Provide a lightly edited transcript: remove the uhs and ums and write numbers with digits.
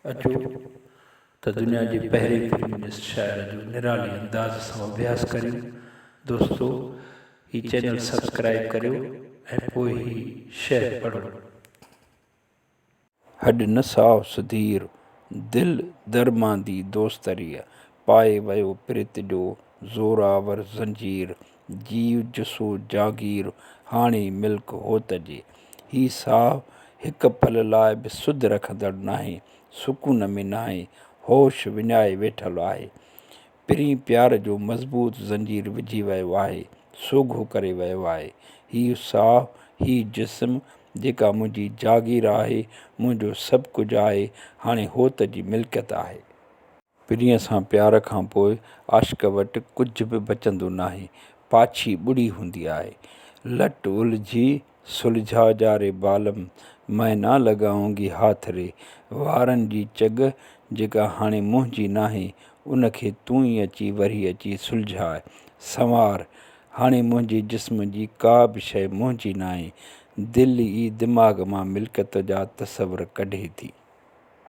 अचो त दुनिया जे पहिरें फेमिनिस्ट शायर जो निराली अंदाज़ सां अभ्यास करियूं। दोस्तो, ही चैनल सब्सक्राइब करियो ऐं पोइ ही शेयर पढ़ो। हॾ न साव सुधीर दिल दरमांदी दोस्तरीअ, पाए वियो प्रीत जो ज़ोरावर ज़ंजीर, जीव जसो जागीर हाणे मिल्क होत जे। ही साह हिक पल लाइ बि सुध रखंदड़ नाहे, सुकून में नाहे, होश विञाए वेठल आहे। पिरीं प्यार जो मज़बूत ज़ंजीर विझी वियो आहे, सोघो करे वियो आहे। ही साह, ही जिस्म जेका मुंहिंजी जागीर आहे, मुंहिंजो सभु कुझु आहे, हाणे होत जी मिल्कियत आहे। पिरीअ सां प्यार खां पोइ आशिक़ वटि कुझु बि बचंदो नाहे, पाछी ॿुड़ी हूंदी आहे। लट उलझी सुलझा जा रे बालम, मैं ना लॻाऊंगी हाथ रे। वारनि जी चॻ जेका हाणे मुंहिंजी नाहे, उनखे तूं ई अची वरी अची सुलझाए संवार। हाणे मुंहिंजे जिस्म जी का बि शइ मुंहिंजी नाहे, दिलि ई दिमाग़ मां मिल्कियत जा तसवर कढे थी।